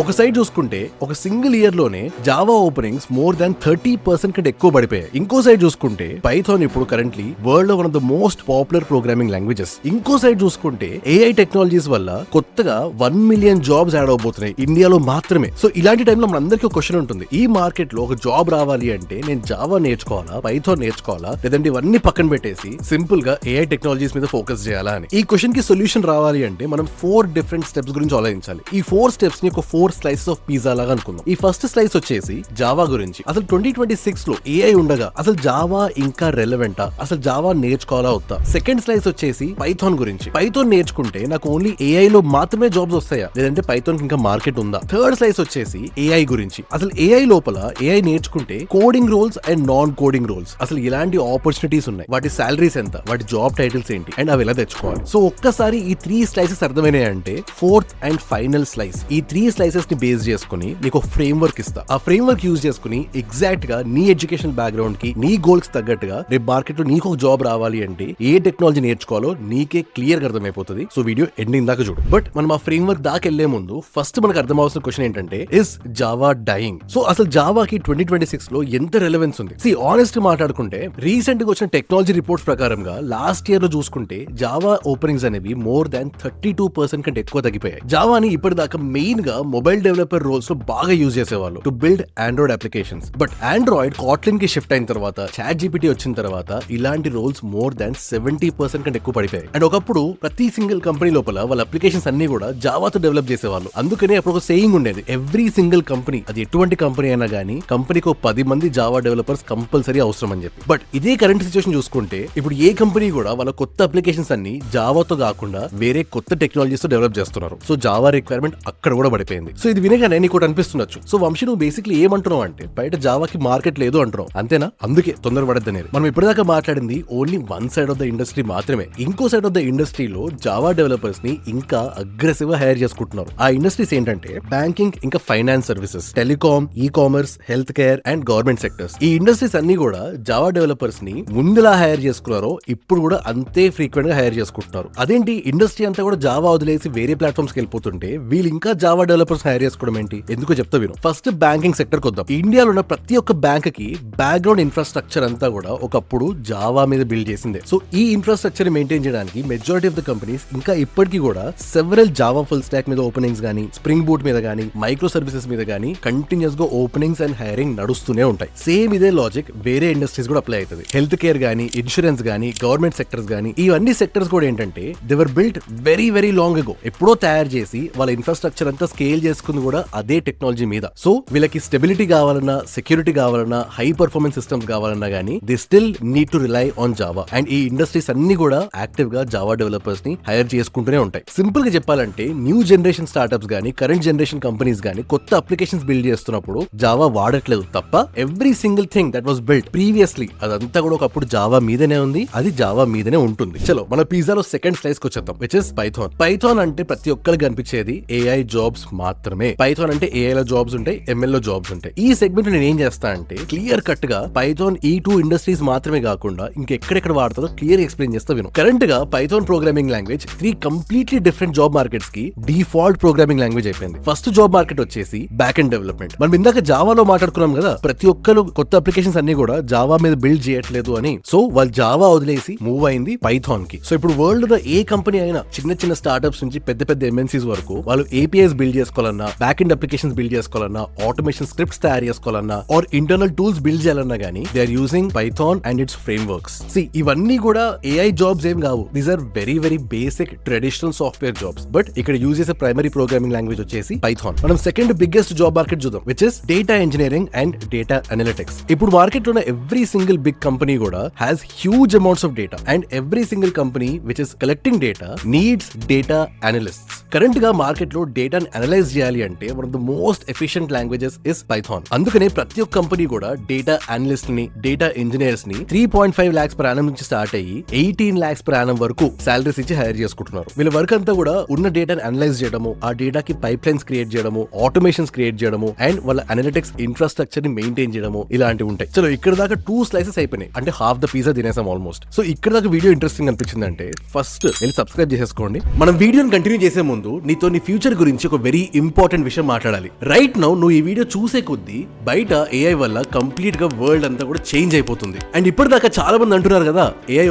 ఒక సైడ్ చూసుకుంటే ఒక సింగిల్ ఇయర్ లోనే జావా ఓపెనింగ్స్ మోర్ దాన్ 30% కంటే ఎక్కువ పడిపోయాయి. ఇంకో సైడ్ చూసుకుంటే పైథాన్ ఇప్పుడు కరెంట్లీ వరల్డ్ లో one of the most popular programming languages. ఇంకో సైడ్ చూసుకుంటే ఏఐ టెక్నాలజీస్ వల్ల కొత్తగా 1 మిలియన్ జాబ్స్ యాడ్ అవబోతున్నాయి ఇండియాలో మాత్రమే. సో ఇలాంటి టైంలో మనందరికీ ఒక క్వశ్చన్ ఉంటుంది, ఈ మార్కెట్ లో ఒక జాబ్ రావాలి అంటే నేను జావా నేర్చుకోవాలా, పైథాన్ నేర్చుకోవాలా, లేదంటే ఇవన్నీ పక్కన పెట్టేసి సింపుల్ గా ఏఐ టెక్నాలజీస్ మీద ఫోకస్ చేయాలా అని. ఈ క్వశ్చన్ కి సొల్యూషన్ రావాలి అంటే మనం 4 డిఫరెంట్ స్టెప్స్ గురించి ఆలోచించాలి. ఈ 4 స్టెప్స్ ని ఒక 4 స్లైసెస్ ఆఫ్ పిజ్జా లాగా అనుకుందాం. ఈ ఫస్ట్ స్లైస్ వచ్చేసి జావా గురించి. అసలు 2026 లో ఏఐ ఉండగా అసలు జావా ఇంకా రెలెవెంటా, అసలు జావా నేర్చుకోవాలా వద్దా. సెకండ్ స్లైస్ వచ్చేసి పైథాన్ గురించి. పైథాన్ నేర్చుకుంటే నాకు ఓన్లీ ఏఐ లో మాత్రమే జాబ్స్ వస్తాయా, లేదంటే పైథాన్ కి ఇంకా మార్కెట్ ఉందా. థర్డ్ స్లైస్ వచ్చేసి ఏఐ గురించి. అసలు ఏఐ లోపల ఏఐ నేర్చుకుంటే coding roles and non coding roles అసలు ఇలాంటి ఆపర్చునిటీస్ ఉన్నాయి, వాటి సాలరీస్ ఎంత, వాటి జాబ్ టైటిల్స్ ఏంటి అండ్ అవి ఎలా తెచ్చుకోవాలి. సో ఒక్కసారి ఈ 3 స్లైసెస్ అర్థమైనాయి అంటే ఫోర్త్ అండ్ ఫైనల్ స్లైస్. ఈ 3 స్లైసెస్ ని బేస్ చేసుకుని నీకు ఫ్రేమ్ వర్క్ ఇస్తా. ఆ ఫ్రేమ్ వర్క్ యూజ్ చేసుకుని ఎగ్జాక్ట్ గా నీ ఎడ్యుకేషన్ బ్యాక్గ్రౌండ్ కి, నీ గోల్స్ తగ్గట్టుగా రేపు మార్కెట్ లో నీకు ఒక జాబ్ రావాలి అంటే ఏ టెక్నాలజీ నేర్చుకోవాలో నీకే క్లియర్ గా అర్థమైపోతుంది. సో వీడియో ఎండింగ్ దాకా చూడు. బట్ మనం ఆ ఫ్రేమ్ వర్క్ దాకా వెళ్లే ముందు ఫస్ట్ మనకు అర్థం అవసరం క్వశ్చన్ ఏంటంటే, ఇస్ జావా డైయింగ్? సో అసలు జావాకి 2026 లో ఎంత రెలెవెన్స్ ఉంది? ఆనెస్ట్ మాట్లాడుకుంటే రీసెంట్ గా వచ్చిన టెక్నాలజీ రిపోర్ట్స్ ప్రకారంగా లాస్ట్ ఇయర్ లో చూసుకుంటే జావా ఓపెనింగ్స్ అనేవి మోర్ దాన్ 32% కంటే ఎక్కువ తగ్గిపోయాయి. జావాని ఇప్పటిదాకా మెయిన్ గా మొబైల్ డెవలపర్ రోల్స్ లో బాగా యూజ్ చేసేవాళ్ళు to build Android applications. But Android Kotlin కి షిఫ్ట్ అయిన తర్వాత, చాట్ జీపీటీ వచ్చిన తర్వాత ఇలాంటి రోల్స్ మోర్ దాన్ 70% కంటే ఎక్కువ పడిపోయాయి. అండ్ ఒకప్పుడు ప్రతి సింగిల్ కంపెనీ లోపల వాళ్ళ అప్లికేషన్స్ అన్ని కూడా జావాతో డెవలప్ చేసేవాళ్ళు. అందుకనే అప్పుడు ఒక సేయింగ్ ఉండేది, ఎవ్రీ సింగిల్ కంపెనీ, అది ఎటువంటి కంపెనీ అయినా గానీ, కంపెనీకి 10 మంది జావా డెవలపర్స్ కంపల్సరీ అవసరం అని చెప్పి. బట్ ఇదే కరెంట్ సిచువేషన్ చూసుకుంటే ఇప్పుడు ఏ కంపెనీ కూడా వాళ్ళ కొత్త అప్లికేషన్స్ అన్ని జావాతో కాకుండా వేరే కొత్త టెక్నాలజీస్ తో డెవలప్ చేస్తున్నారు. సో జావా రిక్వైర్మెంట్ అక్కడ కూడా పడిపోయింది. సో ఇది వినగానే నీకు అనిపిస్తుండొచ్చు, సో వంశీ నువ్వు బేసిక్లీ ఏమంటున్నావు అంటే బయట జావాకి మార్కెట్ లేదు అంటున్నావు, అంతేనా? అందుకే తొందరపడద్దనేది. మనం ఇప్పటిదాకా మాట్లాడింది only one side of the industry మాత్రమే. ఇంకో సైడ్ ఆఫ్ ద ఇండస్ట్రీలో జావా డెవలపర్స్ ని ఇంకా అగ్రెసివ్ గా హైర్ చేసుకుంటున్నారు. ఆ ఇండస్ట్రీస్ ఏంటంటే బ్యాంకింగ్, ఇంకా finance services, telecom, e commerce, health care and government sectors. ఈ ఇండస్ట్రీస్ అన్ని కూడా జావా డెవలపర్స్ ని ముందులా హైర్ చేసుకున్నారో ఇప్పుడు కూడా అంతే ఫ్రీక్వెంట్ గా హైర్ చేసుకుంటున్నారు. అదేంటి, ఇండస్ట్రీ అంతా కూడా జావా వదిలేసి వేరే ప్లాట్ఫామ్స్ కి వెళ్ళిపోతుంటే వీళ్ళు ఇంకా జావా డెవలపర్స్ హైర్ చేసుకోవడం ఏంటి? ఎందుకో చెప్తా విను. ఫస్ట్ బ్యాంకింగ్ సెక్టర్ కొద్దాం. ఇండియాలో ఉన్న ప్రతి ఒక్క బ్యాంక్ కి బ్యాక్గ్రౌండ్ ఇన్ఫ్రాస్ట్రక్చర్ అంతా కూడా ఒకప్పుడు జావా మీద బిల్డ్ చేసిందే. సో ఈ ఇన్ఫ్రాస్ట్రక్చర్ మెయింటైన్ చేయడానికి మెజారిటీ ఆఫ్ ద కంపెనీస్ ఇంకా ఇప్పటికీ కూడా సెవెరల్ జావా ఫుల్ స్టాక్ మీద ఓపెనింగ్స్ గానీ, స్ప్రింగ్ బూట్ మీద గానీ, మైక్రో సర్వీసెస్ మీద గానీ కంటిన్యూస్ గా ఓపెనింగ్స్ అండ్ హైరింగ్ నడుస్తూనే ఉంటాయి. సేమ్ ఇదే లాజిక్ వేరే ఇండస్ట్రీస్ కూడా అప్లై అవుతుంది. హెల్త్ కేర్ గానీ, ఇన్సూరెన్స్ గానీ, గవర్నమెంట్ సెక్టర్స్ గానీ, ఇవన్నీ సెక్టర్స్ కూడా ఏంటంటే they were built very very long ago. ఎప్పుడో తయారు చేసి వాళ్ళ ఇన్ఫ్రాస్ట్రక్చర్ అంతా స్కేల్ చేసుకుంది కూడా అదే టెక్నాలజీ మీద. సో వీళ్ళకి స్టెబిలిటీ కావాలన్నా, సెక్యూరిటీ కావాలన్నా, హై పర్ఫార్మెన్స్ సిస్టమ్స్ కావాలన్నా గానీ they still need to rely on Java. And ఈ ఇండస్ట్రీస్ అన్ని కూడా యాక్టివ్ గా జావా డెవలపర్స్ ని హైర్ చేసుకుంటూనే ఉంటాయి. సింపుల్ గా చెప్పాలంటే న్యూ జనరేషన్ స్టార్ట్అప్స్ గానీ, కరెంట్ జనరేషన్ కంపెనీస్ గానీ కొత్త అప్లికేషన్స్ బిల్డ్ చేస్తున్నప్పుడు జావా వాడట్లేదు తప్ప every single thing that was built previously అదంతా కూడా ఒకప్పుడు జావా మీదనే ఉంది, అది జావా మీదనే ఉంటుంది. చలో మన పిజ్జాలో సెకండ్ స్లైస్ కి వచ్చేద్దాం, విచ్ ఇస్ పైథాన్. పైథాన్ అంటే ప్రతి ఒక్కరికి కనిపించేది ఏఐ జాబ్స్ మాత్రమే. పైథాన్ అంటే ఏఐ లో జాబ్స్ ఉంటాయి, ఎంఎల్ లో జాబ్స్ ఉంటాయి. ఈ సెగ్మెంట్ నేను ఏం చేస్తా అంటే క్లియర్ కట్ గా పైథాన్ ఈ 2 ఇండస్ట్రీస్ మాత్రమే కాకుండా ఇంకెక్కడెక్కడ వాడతారో క్లియర్ ఎక్స్ప్లెయిన్ చేస్తా విను. కరెంట్ గా Python programming language 3 completely different job markets కి డిఫాల్ట్ ప్రోగ్రామింగ్ లాంగ్వేజ్ అయిపోయింది. ఫస్ట్ జాబ్ మార్కెట్ వచ్చేసి బ్యాక్ ఎండ్ డెవలప్మెంట్. మనం ఇందాక జావాలో మాట్లాడుకున్నాం కదా, ప్రతి ఒక్కరు కొత్త అప్లికేషన్స్ అన్ని కూడా జావా మీద బిల్డ్ చేయట్లేదు అని. సో వాళ్ళు జావా వదిలేసి మూవ్ అయింది పైథాన్ కి. సో ఇప్పుడు వరల్డ్ లో ఏ కంపెనీ అయినా, చిన్న చిన్న స్టార్ట్అప్స్ నుంచి పెద్ద పెద్ద ఎంఎన్సీస్ వరకు, వాళ్ళు ఏపీఐస్ బిల్డ్ చేసుకోవాలన్నా, బ్యాక్ ఎండ్ అప్లికేషన్స్ బిల్డ్ చేసుకోవాలన్నా, ఆటోమేషన్ స్క్రిప్ట్స్ తయారు చేసుకోవాలన్నా, ఆర్ ఇంటర్నల్ టూల్స్ బిల్డ్ చేయాలన్నా గానీ they are using Python and its frameworks. ఇవన్నీ కూడా ఏఐ జాబ్స్ ఏం కావు. These are very very basic traditional software jobs. But ఇక్కడ యూజ్ చేసే ప్రైమరీ ప్రోగ్రామింగ్ లాంగ్వేజ్ వచ్చేసి పైథాన్. మనం సెకండ్ బిగ్గెస్ట్ జాబ్ మార్కెట్ చూద్దాం, which is data engineering and data analytics. ఇప్పుడు మార్కెట్ లో ఉన్న ఎవ్రీ సింగిల్ బిగ్ కంపెనీ కూడా has huge amounts of data and every single company which is collecting data needs data analysts. Current గా market లో డేటాను analyse చేయాలి అంటే one of the most efficient languages is Python. అందుకనే ప్రతి ఒక్క company కూడా డేటా అనలిస్ట్ ని, డేటా ఇంజనీర్స్ ని 3.5 lakhs per annum నుంచి స్టార్ట్ అయ్యి 18 lakhs per annum వరకు సాలరీస్ ఇచ్చి హైర్ చేసుకుంటున్నారు. వీళ్ళ వర్క్ అంతా కూడా ఉన్న డేటాను అనలైజ్ చేయడము, ఆ డేటాకి పైప్ లైన్స్ క్రియేట్ చేయడము, ఆటోమేషన్స్ క్రియేట్ చేయడము అండ్ వాళ్ళ అనలిటిక్స్ ఇన్ఫ్రాస్ట్రక్చర్ ని మెయింటైన్ చేయడము ఇలాంటివి ఉంటాయి. చలో ఇక్కడ దాకా 2 స్లైసెస్ అయిపోయినాయి, అంటే హాఫ్ ద పిజ్జా తినేసాం ఆల్మోస్ట్. సో ఇక్కడ దాకా వీడియో ఇంట్రెస్టింగ్ అనిపించింది అంటే ఫస్ట్ వెళ్ళి సబ్స్క్రైబ్ చేసేసుకోండి. మనం వీడియోని కంటిన్యూ చేసే ముందు నీతో నీ ఫ్యూచర్ గురించి ఒక వెరీ ఇంపార్టెంట్ విషయం మాట్లాడాలి. రైట్ నౌ నువ్వు ఈ వీడియో చూసే కొద్దీ బయట ఏఐ వల్ల కంప్లీట్ గా వరల్డ్ అంతా కూడా చేంజ్ అయిపోతుంది. అండ్ ఇప్పటిదాకా చాలా మంది అంటున్నారు కదా ఏఐ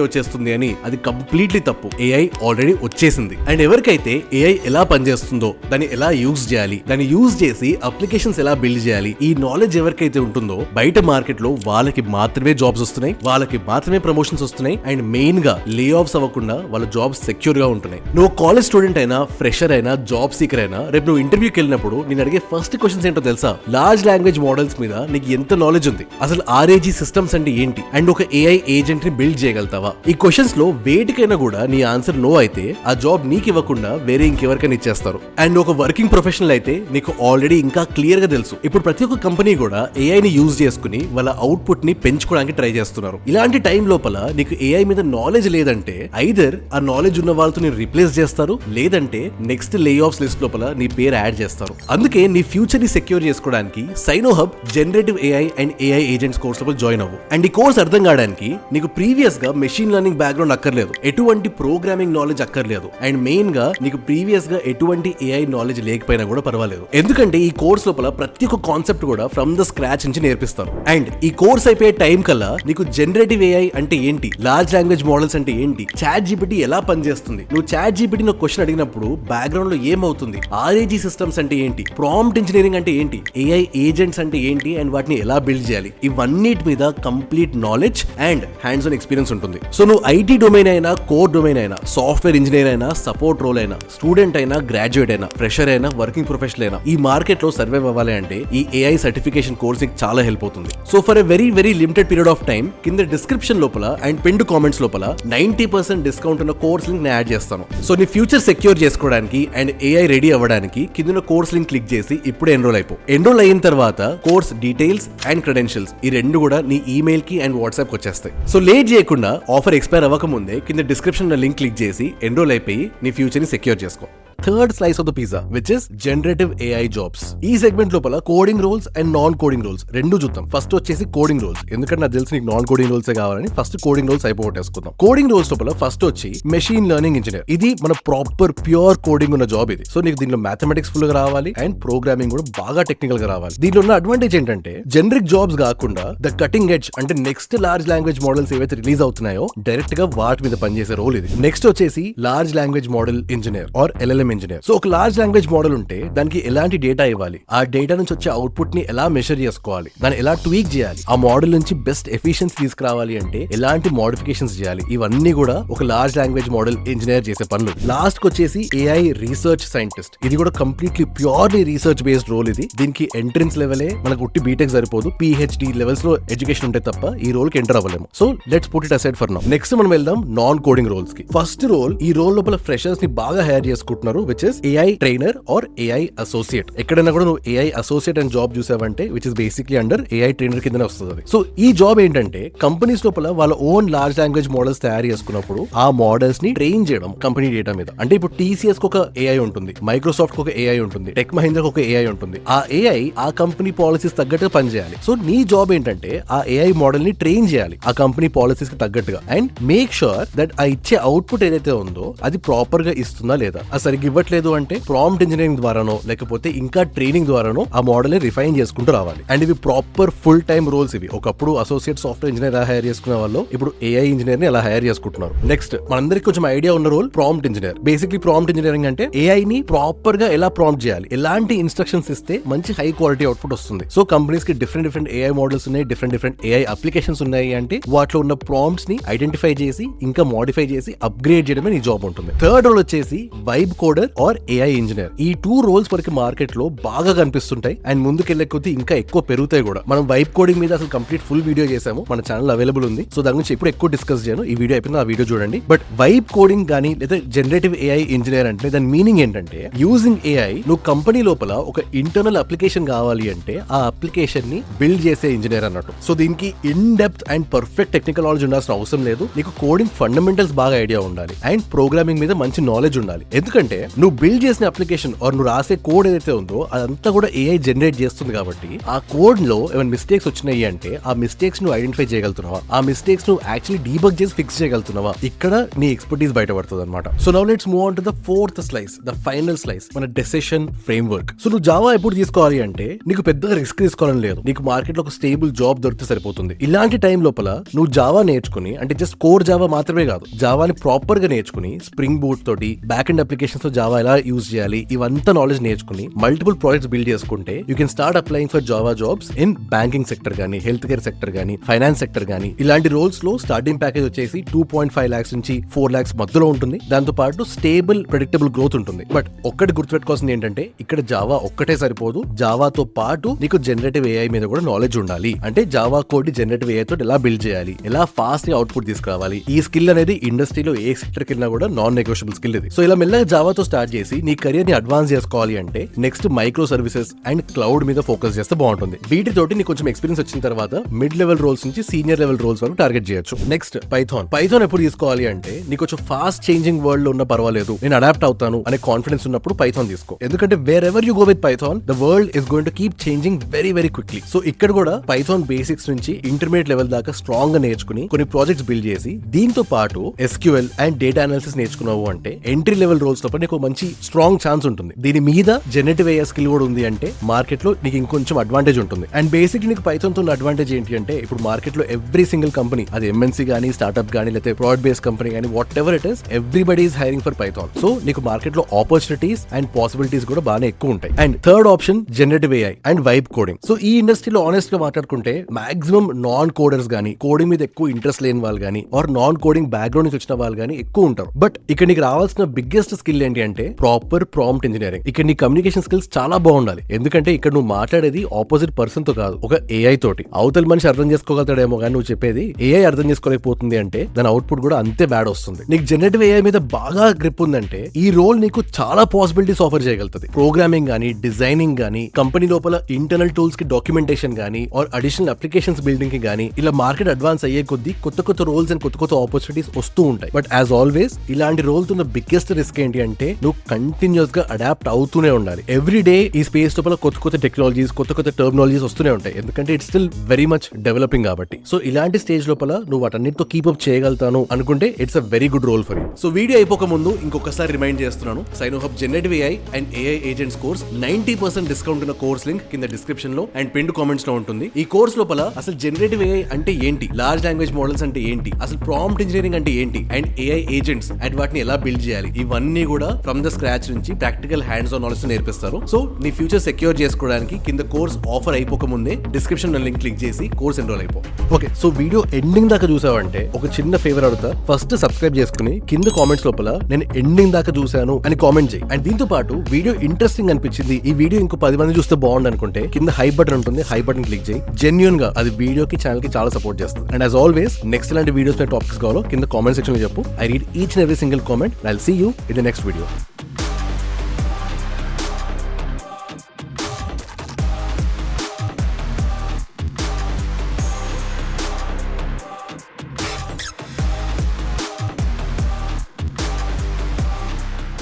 వచ్చేస్తుంది అని. అది కంప్లీట్లీ తప్పు. ఏఐ ఆల్రెడీ వచ్చేసింది. అండ్ ఎవరికైతే ఏఐ ఎలా పనిచేస్తుందో, దాన్ని ఎలా యూజ్ చేయాలి, దాన్ని యూజ్ చేసి అప్లికేషన్స్ ఎలా బిల్డ్ చేయాలి, ఈ నాలెడ్జ్ ఎవరికైతే ఉంటుందో బయట మార్కెట్ లో వాళ్ళకి మాత్రమే జాబ్స్ వస్తున్నాయి, వాళ్ళకి మాత్రమే ప్రమోషన్స్ వస్తున్నాయి. అండ్ మెయిన్ గా లే ఆఫ్స్ అవ్వకుండా వాళ్ళ జాబ్స్ సెక్యూర్ గా ఉంటున్నాయి. నువ్వు కాలేజ్ స్టూడెంట్ అయినా, ఫ్రెషర్ అయినా, జాబ్ సీకర్ అయినా, రేపు నువ్వు ఇంటర్వ్యూకి వెళ్ళినప్పుడు నేను అడిగే ఫస్ట్ క్వశ్చన్స్ ఏంటో తెలుసా? లార్జ్ లాంగ్వేజ్ మోడల్స్ మీద నీకు ఎంత నాలెడ్జ్ ఉంది, అసలు ఆర్ఏజీ సిస్టమ్స్ అంటే ఏంటి, అండ్ ఒక ఏఐ ఏజెంట్ ని బిల్డ్ చేయగలుగుతావా? ఈ క్వశ్చన్స్ లో వేటికైనా కూడా నీ ఆన్సర్ నో అయితే ఆ జాబ్ నీకు ఇవ్వకుండా వేరే ఇంకెవరికైనా ఇచ్చేస్తారు. అండ్ ఒక వర్కింగ్ ప్రొఫెషనల్ అయితే నీకు ఆల్రెడీ ఇంకా క్లియర్ గా తెలుసు, ఇప్పుడు ప్రతి ఒక్క కంపెనీ కూడా ఏఐ ని యూజ్ చేసుకుని వాళ్ళ అవుట్పుట్ ని పెంచుకోవడానికి ట్రై చేస్తున్నారు. ఇలాంటి టైం లోపల నీకు ఏఐ మీద నాలెడ్జ్ లేదంటే ఐదర్ ఆ నాలెడ్జ్ ఉన్న వాళ్ళతో నేను రిప్లేస్ చేస్తారు, లేదంటే నెక్స్ట్ లే ఆఫ్స్ లిస్ట్ లోపల నీ పేరు యాడ్ చేస్తారు. అందుకే నీ ఫ్యూచర్ ని సెక్యూర్ చేసుకోవడానికి cyano hub generative AI and AI agents course లోపల జాయిన్ అవ్వు. అండ్ ఈ కోర్స్ అర్థం కావడానికి నీకు ప్రీవియస్ గా మెషిన్ లెర్నింగ్ బ్యాక్గ్రౌండ్ అక్కర్లేదు, ఎటువంటి ప్రోగ్రామింగ్ నాలెడ్జ్ అక్కర్లేదు, అండ్ మెయిన్ గా నీకు ప్రీవియస్ గా ఎటువంటి ఏఐ నాలెడ్జ్ లేకపోయినా కూడా పర్వాలేదు. ఎందుకంటే ఈ కోర్స్ లోపల ప్రతి ఒక్క కాన్సెప్ట్ కూడా ఫ్రమ్ ద స్క్రాచ్ నుంచి నేర్పిస్తారు. అండ్ ఈ కోర్స్ అయిపోయే టైం కల్లా నీకు జనరేటివ్ ఏఐ అంటే ఏంటి, లార్జ్ లాంగ్వేజ్ మోడల్స్ అంటే ఏంటి, చాట్ జీపీటీ ఎలా పనిచేస్తుంది, నువ్వు చాట్ జీపీటీ క్వశ్చన్ అడిగినప్పుడు బ్యాక్గ్రౌండ్ లో ఏమవుతుంది, ఆర్ఏజీ సిస్టమ్స్ అంటే ఏంటి, ప్రాంప్ట్ ఇంజనీరింగ్ అంటే ఏంటి, ఏఐ ఏజెంట్స్ అంటే ఏంటి, అండ్ వాటిని ఎలా బిల్డ్ చేయాలి, ఇవన్నిటి మీద complete knowledge and hands on experience ఉంటుంది. సో నువ్వు ఐటీ డొమైన్ అయినా, కోర్ డొమైన్ అయినా, సాఫ్ట్వేర్ ఇంజనీర్ అయినా, సపోర్ట్ రోల్ అయినా, స్టూడెంట్ అయినా, గ్రాడ్యుయేట్ అయినా, ఫ్రెషర్ అయినా, వర్కింగ్ ప్రొఫెషనల్ అయినా, ఈ మార్కెట్ లో సర్వైవ్ అవ్వాలి అంటే ఈ ఏఐ సర్టిఫికేషన్ కోర్స్ చాలా హెల్ప్ అవుతుంది. So for a very very limited period of time కింద డిస్క్రిప్షన్ లోపల అండ్ పిన్డ్ కామెంట్స్ లోపల 90% డిస్కౌంట్ ఉన్న కోర్స్ లింక్ నేను యాడ్ చేస్తాను. సో నీ ఫ్యూచర్ సెక్యూర్ చేసుకోవడానికి అండ్ ఏఐ రెడీ అవ్వడానికి కింద కోర్స్ లింక్ క్లిక్ చేసి ఇప్పుడే ఎన్రోల్ అయిపో. ఎన్రోల్ అయిన తర్వాత కోర్స్ డీటెయిల్స్ అండ్ క్రెడెన్షియల్స్ ఈ రెండు కూడా నీ ఈమెయిల్ కి అండ్ వాట్సాప్ కి వచ్చేస్తాయి. సో లేట్ చేయకుండా ఆఫర్ ఎక్స్పైర్ అవ్వక ముందే కింద డిస్క్రిప్షన్ లింక్ క్లిక్ చేసి ఎన్రోల్ అయిపోయి నీ ఫ్యూచర్ ని సెక్యూర్ చేసుకో. Third slice of the pizza which is generative AI jobs. ఈ సెగ్మెంట్ లోపల coding roles and non coding roles రెండు చూద్దాం. ఫస్ట్ వచ్చేసి కోడింగ్ రోల్స్, ఎందుకంటే నాకు తెలిసి నీకు నాన్ కోడింగ్ రోల్స్ కావాలని ఫస్ట్ కోడింగ్ రోల్స్ అయిపోగొట్టేసుకుందాం. కోడింగ్ రోల్స్ లోపల ఫస్ట్ వచ్చి మెషిన్ లెర్నింగ్ ఇంజనీర్. ఇది మన ప్రాపర్ ప్యూర్ కోడింగ్ ఉన్న జాబ్ ఇది. సో నీకు దీనిలో మ్యాథమెటిక్స్ ఫుల్ గా రావాలి అండ్ ప్రోగ్రామింగ్ కూడా బాగా టెక్నికల్ గా రావాలి. దీనిలో ఉన్న అడ్వాంటేజ్ ఏంటంటే జనరిక్ జాబ్స్ కాకుండా ద కటింగ్ ఎడ్జ్ అంటే నెక్స్ట్ లార్జ్ లాంగ్వేజ్ మోడల్స్ ఏవైతే రిలీజ్ అవుతున్నాయో డైరెక్ట్ గా వాటి మీద పనిచేసే రోల్ ఇది. నెక్స్ట్ వచ్చేసి large language model engineer or LLM engineer. So ఒక లార్జ్ లాంగ్వేజ్ మోడల్ ఉంటే దానికి ఎలాంటి డేటా ఇవ్వాలి, ఆ డేటా నుంచి వచ్చే అవుట్పుట్ ని ఎలా మెషర్ చేసుకోవాలి, దాన్ని ఎలా ట్వీక్ చేయాలి, ఆ మోడల్ నుంచి బెస్ట్ ఎఫిషియన్సీ తీసుకురావాలి అంటే ఎలాంటి మోడిఫికేషన్స్ చేయాలి, ఇవన్నీ కూడా ఒక లార్జ్ లాంగ్వేజ్ మోడల్ ఇంజనీర్ చేసే పనులు. లాస్ట్ కి వచ్చేసి ఏఐ రీసెర్చ్ సైంటిస్ట్. ఇది కూడా completely purely research based role ఇది. దీనికి ఎంట్రన్స్ లెవెలే మనకు ఉట్టి బీటెక్ సరిపోదు, పిహెచ్డి లెవెల్స్ లో ఎడ్యుకేషన్ ఉంటే తప్ప ఈ రోల్ కి ఎంటర్ అవ్వలేము. So let's put it aside for now. Next మనం వెళ్దాం నాన్ కోడింగ్ రోల్స్ కి. ఫస్ట్ రోల్, ఈ రోల్ లోపల ఫ్రెషర్స్ ని బాగా హైర్ చేసుకుంటున్నారు which is AI trainer or AI associate. ఎక్కడైనా కూడా నువ్వు ఏఐ అసోసియేట్ అండ్ జాబ్ చూసావంటే which is basically under AI trainer కిందనే వస్తుంది. సో ఈ జాబ్ ఏంటంటే కంపెనీస్ లోపల వాళ్ళ ఓన్ లార్జ్ లాంగ్వేజ్ మోడల్స్ తయారు చేసుకున్నప్పుడు ఆ మోడల్స్ ని ట్రైన్ చేయడం కంపెనీ డేటా మీద. అంటే ఇప్పుడు టీసీఎస్ కి ఒక ఏఐ ఉంటుంది, మైక్రోసాఫ్ట్ కి ఒక ఏఐ ఉంటుంది, టెక్ మహీంద్రా ఒక ఏఐ ఉంటుంది. ఆ ఏఐ ఆ కంపెనీ పాలసీస్ తగ్గట్టుగా పనిచేయాలి. సో నీ జాబ్ ఏంటంటే ఆ ఏఐ మోడల్ ని ట్రైన్ చేయాలి ఆ కంపెనీ పాలసీస్ కి తగ్గట్టుగా అండ్ మేక్ షూర్ దట్ ఆ ఇచ్చే అవుట్పుట్ ఏదైతే ఉందో అది ప్రాపర్ గా ఇస్తుందా లేదా. అది సరిగ్గా ఇవ్వట్లేదు అంటే ప్రాంప్ట్ ఇంజనీరింగ్ ద్వారానో లేకపోతే ఇంకా ట్రైనింగ్ ద్వారానో ఆ మోడల్ ని రిఫైన్ చేసుకుంటూ రావాలి. అండ్ ఇవి ప్రాపర్ ఫుల్ టైమ్ రోల్స్. ఇవి ఒకప్పుడు అసోసియేట్ సాఫ్ట్వేర్ ఇంజనీర్ ఎలా హైర్ చేసుకునే వాళ్ళు ఇప్పుడు ఏఐ ఇంజనీర్ ని ఎలా హైర్ చేసుకుంటున్నారు. నెక్స్ట్ మనందరికి కొంచెం ఐడియా ఉన్న role prompt engineer. Basically prompt engineering అంటే ఏఐ ని ప్రాపర్ గా ఎలా ప్రాంప్ట్ చేయాలి, ఎలాంటి ఇన్స్ట్రక్షన్స్ ఇస్తే మంచి హై క్వాలిటీ అవుట్పుట్ వస్తుంది. సో కంపెనీస్ కి డిఫరెంట్ ఏఐ మోడల్స్ ఉన్నాయి, డిఫరెంట్ ఏఐ అప్లికేషన్స్ ఉన్నాయి. అంటే వాటిలో ఉన్న ప్రాంప్ట్స్ ని ఐడెంటిఫై చేసి ఇంకా మోడిఫై చేసి అప్గ్రేడ్ చేయడమే నీ జాబ్ ఉంటుంది. థర్డ్ రోల్ వచ్చేసి vibe coder or AI engineer. ఈ టూ రోల్స్ వరకు మార్కెట్ లో బాగా కనిపిస్తుంటాయి అండ్ ముందుకెళ్లే కొద్దీ ఇంకా ఎక్కువ పెరుగుతాయి కూడా. మనం వైబ్ కోడింగ్ మీద అసలు కంప్లీట్ ఫుల్ వీడియో చేసాము, మన ఛానల్ అవైలబుల్ ఉంది. సో దాని గురించి ఇప్పుడు ఎక్కువ డిస్కస్ చేయను, ఈ వీడియో అయిపోయింది, ఆ వీడియో చూడండి. బట్ వైబ్ కోడింగ్ కానీ లేదా జనరేటివ్ ఏఐ ఇంజనీర్ అంటే దాని మీనింగ్ ఏంటంటే యూజింగ్ ఏఐ నువ్వు కంపెనీ లోపల ఒక ఇంటర్నల్ అప్లికేషన్ కావాలి అంటే ఆ అప్లికేషన్ ని బిల్డ్ చేసే ఇంజనీర్ అన్నట్టు. సో దీనికి in depth and perfect technical knowledge ఉండాల్సిన అవసరం లేదు. నీకు కోడింగ్ ఫండమెంటల్స్ బాగా ఐడియా ఉండాలి అండ్ ప్రోగ్రామింగ్ మీద మంచి నాలెడ్జ్ ఉండాలి. ఎందుకంటే నువ్వు బిల్డ్ చేసిన అప్లికేషన్ ఆర్ నువ్వు రాసే కోడ్ ఏదైతే ఉందో అదంతా కూడా ఏఐ జనరేట్ చేస్తుంది కాబట్టి ఆ కోడ్ లో ఏమైనా మిస్టేక్స్ వచ్చినాయి అంటే ఆ మిస్టేక్స్ నువ్వు ఐడెంటిఫై చేయగలుగుతున్నావా, ఆ మిస్టేక్స్ నువ్వు యాక్చువల్లీ డీబగ్ చేసి ఫిక్స్ చేయగలుగుతున్నావా, ఇక్కడ నీ ఎక్స్పర్టీస్ బయటపడుతుంది అనమాట. So now let's move on to the fourth slice, the final slice, మన డెసిషన్ ఫ్రేమ్వర్క్. సో నువ్వు జావా ఎప్పుడు తీసుకోవాలి అంటే నీకు పెద్దగా రిస్క్ తీసుకోవాలని లేదు, నీకు మార్కెట్ లో ఒక స్టేబుల్ జాబ్ దొరికితే సరిపోతుంది. ఇలాంటి టైం లోపల నువ్వు జావా నేర్చుకుని, అంటే జస్ట్ కోర్ జావా మాత్రమే కాదు, జావాని ప్రాపర్ గా నేర్చుకుని స్ప్రింగ్ బూట్ తోటి బ్యాక్ అండ్ అప్లికేషన్స్ తో జావా ఎలా యూజ్ చేయాలి ఇవంతా నాలెడ్జ్ నేర్చుకుని మల్టిపుల్ ప్రాజెక్ట్స్ బిల్డ్ చేసుకుంటే you can start applying for Java jobs in banking sector గానీ, హెల్త్ కేర్ సెక్టర్ గానీ, ఫైనాన్స్ సెక్టర్ గానీ. ఇలాంటి రోల్స్ లో స్టార్టింగ్ ప్యాకేజ్ వచ్చేసి 2.5 lakhs నుంచి 4 lakhs మధ్యలో ఉంటుంది. దాంతో పాటు స్టేబుల్ ప్రెడిక్టబుల్ గ్రోత్ ఉంటుంది. బట్ ఒక్కటి గుర్తుపెట్టుకోవాల్సింది ఏంటంటే ఇక్కడ జావా ఒక్కటే సరిపోదు, జావాతో పాటు నీకు జనరేటివ్ ఏఐ మీద కూడా నాలెడ్జ్ ఉండాలి. అంటే జావా కోడ్ జనరేటివ్ ఏఐ తోటి ఎలా బిల్డ్ చేయాలి, ఎలా ఫాస్ట్ గా అవుట్పుట్ తీసుకురావాలి. ఈ స్కిల్ అనేది ఇండస్ట్రీలో ఏ సెక్టర్ కింద కూడా నాన్ నెగోషియబుల్ స్కిల్ ఇది. సో ఇలా మెల్లగా జావాతో స్టార్ట్ చేసి నీ కెరియర్ ని అడ్వాన్స్ చేసుకోవాలి అంటే next micro services and cloud మీద ఫోకస్ చేస్తే బాగుంటుంది. వీటి తోటి నీకు కొంచెం ఎక్స్పీరియన్స్ వచ్చిన తర్వాత మిడ్ లెవెల్ రోల్స్ నుంచి సీనియర్ లెవెల్ రోల్స్ వరకు టార్గెట్ చేయొచ్చు. నెక్స్ట్ పైథాన్ ఎప్పుడు తీసుకోవాలి అంటే నీకు కొంచెం ఫాస్ట్ చేంజింగ్ వరల్డ్ లో ఉన్న పర్వాలేదు, నేను అడాప్ట్ అవుతాను అనే కాన్ఫిడెన్స్ ఉన్నప్పుడు పైథాన్ తీసుకో. ఎందుకంటే wear ever you go with Python the world is going to keep changing very very quickly. So ఇక్కడ కూడా పైథాన్ బేసిక్స్ నుంచి ఇంటర్మీడియట్ లెవెల్ దాకా స్ట్రాంగ్ గా నేర్చుకుని కొన్ని ప్రాజెక్ట్స్ బిల్డ్ చేసి దీంతో పాటు SQL అండ్ డేటా అనాలిసిస్ నేర్చుకున్నావు అంటే ఎంట్రీ లెవెల్ రోల్స్ లో నీకు మంచి స్ట్రాంగ్ ఛాన్స్ ఉంటుంది. దీని మీద జనరేటివ్ AI స్కిల్ కూడా ఉంది అంటే మార్కెట్ లో నీకు ఇంకొంచెం అడ్వాంటేజ్ ఉంటుంది. అండ్ బేసిక్ నీకు పైథాన్ తో అడ్వాంటేజ్ ఏంటి అంటే ఇప్పుడు మార్కెట్ లో ఎవ్రీ సింగిల్ కంపెనీ, అది MNC గానీ, స్టార్ట్అప్ గానీ, లేకపోతే ప్రాడక్ట్ బేస్డ్ కంపెనీ గానీ, what ever it is, everybody is hiring for Python. So నీకు మార్కెట్ లో ఆపర్చునిటీస్ అండ్ పాసిబిలిటీస్ కూడా బాగా ఎక్కువ ఉంటాయి. And third option generative AI and vibe coding. So ఈ ఇండస్ట్రీలో ఆనెస్ట్ గా మాట్లాడుకుంటే మాక్సిమం నాన్ కోడర్స్ గానీ, కోడింగ్ మీద ఎక్కువ ఇంట్రెస్ట్ లేని వాళ్ళు గానీ, ఆర్ నాన్ కోడింగ్ బ్యాక్గ్రౌండ్ నుంచి వచ్చిన వాళ్ళు గానీ ఎక్కువ ఉంటారు. బట్ ఇక్కడ నీకు రావాల్సిన బిగ్గెస్ట్ స్కిల్ ఏంటి అంటే ప్రాపర్ ప్రాంప్ట్ ఇంజనీరింగ్. ఇక్కడ నీ కమ్యూనికేషన్ స్కిల్స్ చాలా బాగుండాలి. ఎందుకంటే ఇక్కడ నువ్వు మాట్లాడేది ఆపోజిట్ పర్సన్ తో కాదు, ఒక AI తోటి. అవతల మనిషి అర్థం చేసుకోగలుగుతాడేమో కానీ నువ్వు చెప్పేది AI అర్థం చేసుకోలేకపోతుంది అంటే దాని అవుట్పుట్ కూడా అంతే బ్యాడ్ వస్తుంది. నీకు జనరేటివ్ AI మీద బాగా గ్రిప్ ఉందంటే ఈ రోల్ నీకు చాలా పాసిబిలిటీస్ ఆఫర్ చేయగలుగుతుంది. ప్రోగ్రామింగ్ గానీ, డిజైనింగ్ గానీ, కంపెనీ లోపల ఇంటర్నల్ టూల్స్ కి డాక్యుమెంటేషన్ గానీ, ఆర్ అడిషనల్ అప్లికేషన్స్ బిల్డింగ్ కి గానీ, ఇలా మార్కెట్ అడ్వాన్స్ అయ్యే కొద్దీ కొత్త కొత్త రోల్స్ అండ్ కొత్త కొత్త ఆపర్చునిటీస్ వస్తూ ఉంటాయి. బట్ యాజ్ ఆల్వేస్ ఇలాంటి రోల్స్ ఉన్న బిగ్గెస్ట్ రిస్క్ ఏంటి అంటే నువ్వు కంటిన్యూస్ గా అడాప్ట్ అవుతూనే ఉండాలి. ఎవ్రీ డే ఈ స్పేస్ లోపల కొత్త కొత్త టెక్నాలజీస్, కొత్త కొత్త టర్మినాలజీస్ వస్తూనే ఉంటాయి. ఎందుకంటే it's still very much developing కాబట్టి. సో ఇలాంటి స్టేజ్ లోపల నువ్వు వాటన్నిటితో కీప్ అప్ చేయగలుగుతాను అనుకుంటే it's a very good role for you. So video అయిపోక ముందు ఇంకొకసారి రిమైండ్ చేస్తున్నాను, సైనోహబ్ generative AI and AI agents course 90% discount ఉన్న కోర్స్ లింక్ కింద డిస్క్రిప్షన్ లో అండ్ పిన్ కామెంట్స్ లో ఉంటుంది. ఈ కోర్స్ లోపల అసలు జనరేటివ్ AI అంటే ఏంటి, లార్జ్ లాంగ్వేజ్ మోడల్స్ అంటే ఏంటి, అసలు ప్రాంప్ట్ ఇంజనీరింగ్ అంటే ఏంటి, అండ్ AI ఏజెంట్స్ అండ్ వాటిని ఎలా బిల్డ్ చేయాలి, ఇవన్నీ కూడా ఫ్రమ్ ద స్క్రాచ్ నుంచి ప్రాక్టికల్ హ్యాండ్స్ ఆన్ నాలెడ్జ్ నేర్పిస్తారు. సో నీ ఫ్యూచర్ సెక్యూర్ చేసుకోవడానికి కింద కోర్స్ ఆఫర్ అయిపోక ముందే డిస్క్రిప్షన్ లింక్ క్లిక్ చేసి కోర్స్ ఎన్రోల్ అయిపో. ఓకే, సో వీడియో ఎండింగ్ దాకా చూసావంటే ఒక చిన్న ఫేవర్ అడుగుతా, ఫస్ట్ సబ్స్క్రైబ్ చేసుకుని కింద కామెంట్స్ లోపల నేను ఎండింగ్ దాకా చూసాను అని కామెంట్ చేయి. అండ్ దీంతో పాటు వీడియో ఇంట్రెస్టింగ్ అనిపించింది, ఈ వీడియో ఇంకో 10 మంది చూస్తే బాగుంది అనుకుంటే కింద హై బటన్ ఉంటుంది, హై బటన్ క్లిక్ చేయి. జెన్యూన్ గా అది వీడియోకి, ఛానల్ కి చాలా సపోర్ట్ చేస్తుంది. అండ్ యాజ్ ఆల్వేస్ నెక్స్ట్ ఇలాంటి వీడియోస్ పై టాపిక్స్ కావాలో కింద కామెంట్ సెక్షన్ లో చెప్పు. I read each and every single comment. I will see you in the next video.